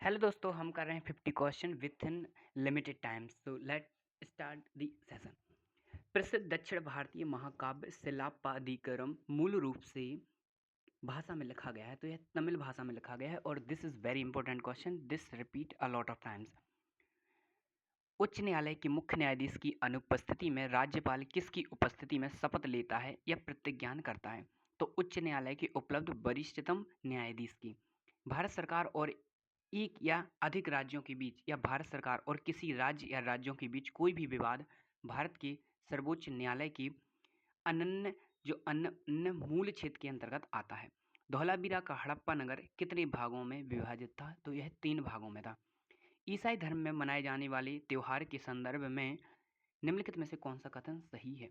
Hello दोस्तों, हम कर रहे हैं 50 question with in limited time. So let start the session. प्रसिद्ध दक्षिण भारतीय महाकाव्य शिलापादिकरम मूल रूप से भाषा में लिखा गया है, तो यह तमिल भाषा में लिखा गया है। और this is very important question, this repeat a lot of times. उच्च न्यायालय के मुख्य न्यायाधीश की अनुपस्थिति में राज्यपाल किसकी उपस्थिति में शपथ लेता है या प्रतिज्ञान करता है? तो उच्च न्यायालय के उपलब्ध वरिष्ठतम न्यायाधीश की। भारत सरकार और एक या अधिक राज्यों के बीच या भारत सरकार और किसी राज्य या राज्यों के बीच कोई भी विवाद भारत के सर्वोच्च न्यायालय की अन्य मूल क्षेत्र के अंतर्गत आता है। धौलावीरा का हड़प्पा नगर कितने भागों में विभाजित था? तो यह 3 भागों में था। ईसाई धर्म में मनाए जाने वाले त्योहार के संदर्भ में निम्नलिखित में से कौन सा कथन सही है?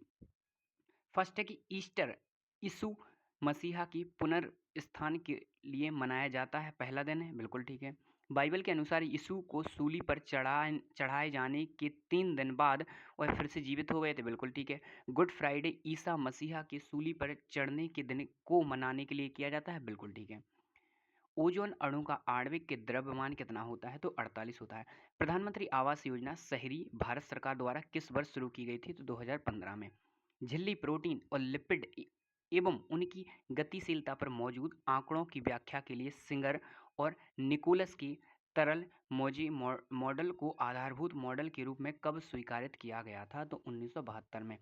फर्स्ट है कि ईस्टर यीशु मसीहा की पुनर्स्थान के लिए मनाया जाता है, पहला दिन है, बिल्कुल ठीक है। बाइबल के अनुसार यीशु को सूली पर चढ़ाए जाने के 3 दिन बाद वह फिर से जीवित हो गए थे, बिल्कुल ठीक है। गुड फ्राइडे ईसा मसीहा के सूली पर चढ़ने के दिन को मनाने के लिए किया जाता है, बिल्कुल ठीक है। ओजोन अणु का आणविक द्रव्यमान कितना होता है? तो 48 होता है। प्रधानमंत्री आवास योजना शहरी भारत सरकार द्वारा किस वर्ष शुरू की गई थी? तो 2015 में। झिल्ली प्रोटीन और लिपिड एवं उनकी गतिशीलता पर मौजूद आंकड़ों की व्याख्या के लिए सिंगर और निकोलस की तरल मौजी मॉडल को आधारभूत मॉडल के रूप में कब स्वीकारित किया गया था? तो 1972 में।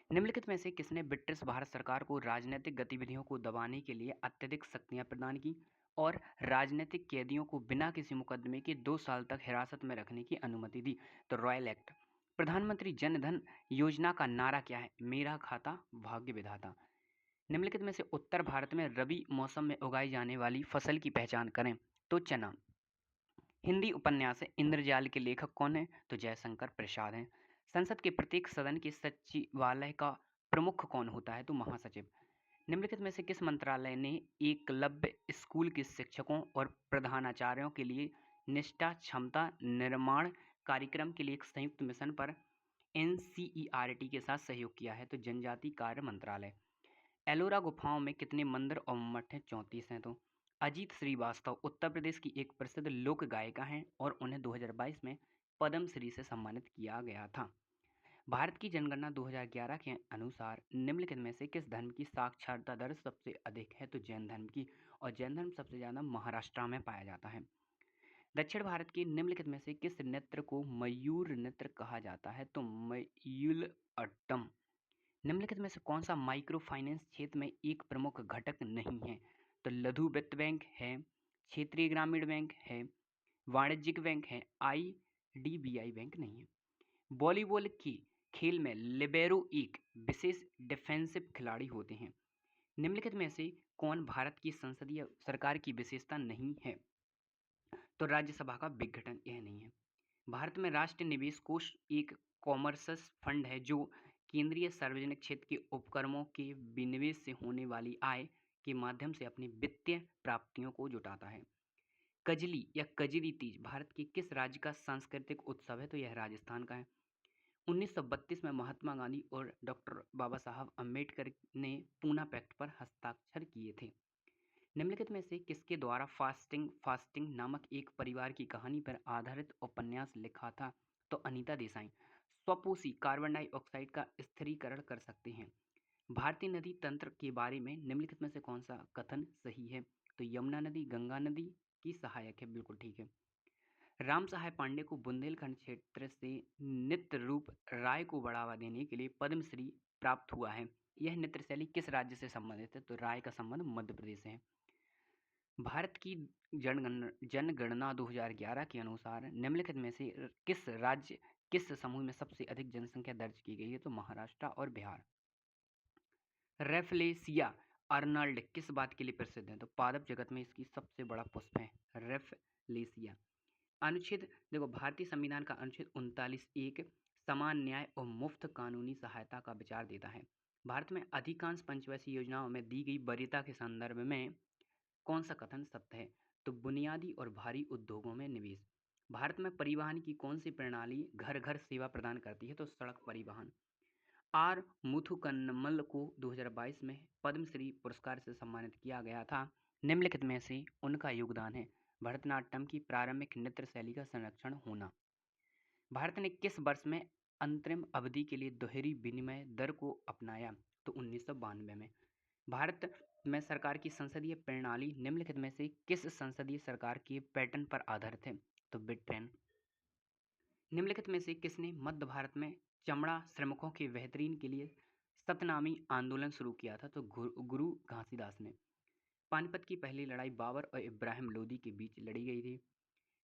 निम्नलिखित में से किसने ब्रिटिश भारत सरकार को राजनीतिक गतिविधियों को दबाने के लिए अत्यधिक शक्तियां प्रदान की और राजनीतिक कैदियों को बिना किसी मुकदमे के 2 साल तक हिरासत में रखने की अनुमति दी? तो रॉयल एक्ट। प्रधानमंत्री जन धन योजना का नारा क्या है? मेरा खाता भाग्य विधाता। निम्नलिखित में से उत्तर भारत में रबी मौसम में उगाई जाने वाली फसल की पहचान करें? तो चना। हिंदी उपन्यास इंद्रजाल के लेखक कौन है? तो जयशंकर प्रसाद हैं। संसद के प्रत्येक सदन के सचिवालय का प्रमुख कौन होता है? तो महासचिव। निम्नलिखित में से किस मंत्रालय ने एकलव्य स्कूल के शिक्षकों और प्रधानाचार्यों के लिए निष्ठा क्षमता निर्माण कार्यक्रम के लिए एक संयुक्त मिशन पर NCERT के साथ सहयोग किया है? तो जनजाति कार्य मंत्रालय। एलोरा गुफाओं में कितने मंदिर और मठ हैं? 34 हैं। तो अजीत श्रीवास्तव उत्तर प्रदेश की एक प्रसिद्ध लोक गायिका हैं और उन्हें 2022 में पद्मश्री से सम्मानित किया गया था। भारत की जनगणना 2011 के अनुसार निम्नलिखित में से किस धर्म की साक्षरता दर सबसे अधिक है? तो जैन धर्म की। और जैन धर्म सबसे ज़्यादा महाराष्ट्र में पाया जाता है। दक्षिण भारत के निम्नलिखित में से किस नृत्य को मयूर नृत्य कहा जाता है? तो मयूलअट्टम। निम्नलिखित में से कौन सा माइक्रो फाइनेंस क्षेत्र में एक प्रमुख घटक नहीं है? तो लघु वित्त बैंक है, क्षेत्रीय ग्रामीण बैंक है, वाणिज्यिक बैंक है, IDBI बैंक नहीं है। वॉलीबॉल के खेल में लिबेरो एक विशेष डिफेंसिव खिलाड़ी होते हैं। निम्नलिखित में से कौन भारत की संसदीय सरकार की विशेषता नहीं है? तो राज्यसभा का विघटन यह नहीं है। भारत में राष्ट्रीय निवेश कोष एक कॉमर्स फंड है जो केंद्रीय सार्वजनिक क्षेत्र के उपक्रमों के विनिवेश से होने वाली आय के माध्यम से अपनी वित्तीय प्राप्तियों को जुटाता है। कजली या कजरी तीज भारत के किस राज्य का सांस्कृतिक उत्सव है? तो यह राजस्थान का है। 1932 में महात्मा गांधी और डॉक्टर बाबा साहब अम्बेडकर ने पूना पैक्ट पर हस्ताक्षर किए थे। निम्नलिखित में से किसके द्वारा फास्टिंग नामक एक परिवार की कहानी पर आधारित उपन्यास लिखा था? तो अनीता देसाई। स्वपोषी कार्बन डाइऑक्साइड का स्थिरीकरण कर सकते हैं। भारतीय नदी तंत्र के बारे में निम्नलिखित में से कौन सा कथन सही है? तो यमुना नदी गंगा नदी की सहायक है, बिल्कुल ठीक है। राम सहाय पांडे को बुंदेलखंड क्षेत्र से नृत्य रूप राय को बढ़ावा देने के लिए पद्मश्री प्राप्त हुआ है। यह नृत्य शैली किस राज्य से संबंधित है? तो राय का संबंध मध्य प्रदेश से है। भारत की जनगणना 2011 के अनुसार निम्नलिखित में से किस समूह में सबसे अधिक जनसंख्या दर्ज की गई है? तो महाराष्ट्र और बिहार। रेफलेसिया अर्नल्ड किस बात के लिए प्रसिद्ध है? तो पादप जगत में इसकी सबसे बड़ा पुष्प है रेफलेसिया। अनुच्छेद देखो, भारतीय संविधान का अनुच्छेद 39(1) समान न्याय और मुफ्त कानूनी सहायता का विचार देता है। भारत में अधिकांश पंचवर्षीय योजनाओं में दी गई वरीयता के संदर्भ में कौन सा कथन सत्य है? तो बुनियादी और भारी उद्योगों में निवेश। भारत में परिवहन की कौन सी प्रणाली घर घर सेवा प्रदान करती है? तो सड़क परिवहन। आर मुथुकन्नमल को 2022 में पद्मश्री पुरस्कार से सम्मानित किया गया था। निम्नलिखित में से उनका योगदान है भरतनाट्यम की प्रारंभिक नृत्य शैली का संरक्षण होना। भारत ने किस वर्ष में अंतरिम अवधि के लिए दोहरी विनिमय दर को अपनाया? तो 1992 में। भारत में सरकार की संसदीय प्रणाली निम्नलिखित में से किस संसदीय सरकार के पैटर्न पर आधारित है? तो ब्रिटेन। निम्नलिखित में से किसने मध्य भारत में चमड़ा श्रमिकों के बेहतरीन के लिए सतनामी आंदोलन शुरू किया था? तो गुरु घासीदास ने। पानीपत की पहली लड़ाई बाबर और इब्राहिम लोदी के बीच लड़ी गई थी।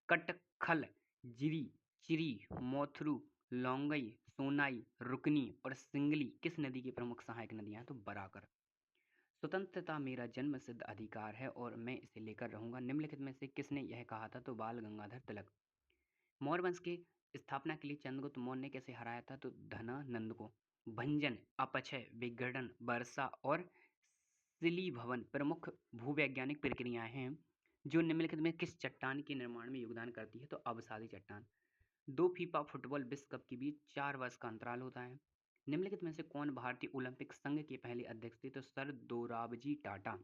कटखल, जिरी, चिरी, मोथरू, लोंगई, सोनाई, रुकनी और सिंगली किस नदी की प्रमुख सहायक नदियां हैं? तो बराकर। स्वतंत्रता मेरा जन्म सिद्ध अधिकार है और मैं इसे लेकर रहूंगा, निम्नलिखित में से किसने यह कहा था? तो बाल गंगाधर तिलक। मौर्य वंश की स्थापना के लिए चंद्रगुप्त मौर्य ने कैसे हराया था? तो धनानंद को। भंजन, अपक्षय, विघटन, वर्षा और शिलीभवन प्रमुख भूवैज्ञानिक प्रक्रियाएं हैं जो निम्नलिखित में किस चट्टान के निर्माण में योगदान करती है? तो अवसादी चट्टान। दो फीफा फुटबॉल विश्व कप के बीच 4 वर्ष का अंतराल होता है। निम्नलिखित में से कौन भारतीय ओलंपिक संघ के पहले अध्यक्ष थे? तो सर दोराबजी टाटा।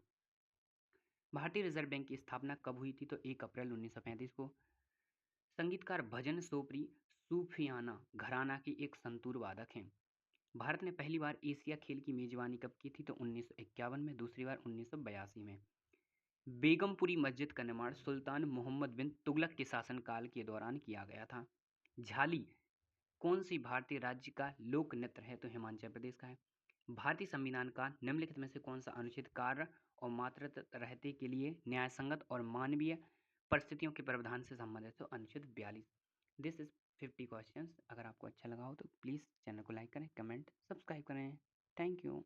भारतीय रिजर्व बैंक की स्थापना कब हुई थी? तो 1 अप्रैल 1935 को। संगीतकार भजन सोपरी सूफियाना घराना की एक संतूर वादक हैं। भारत ने पहली बार एशिया खेल की मेजबानी कब की थी? तो 1951 में, दूसरी बार 1982 में। बेगमपुरी मस्जिद का निर्माण सुल्तान मोहम्मद बिन तुगलक के शासनकाल के दौरान किया गया था। झाली कौन सी भारतीय राज्य का लोक नृत्य है? तो हिमाचल प्रदेश का है। भारतीय संविधान का निम्नलिखित में से कौन सा अनुच्छेद कार्य और मातृत्व रहते के लिए न्यायसंगत और मानवीय परिस्थितियों के प्रावधान से संबंधित? तो अनुच्छेद 42। This is 50 questions. अगर आपको अच्छा लगा हो तो प्लीज़ चैनल को लाइक करें, कमेंट, सब्सक्राइब करें। Thank you.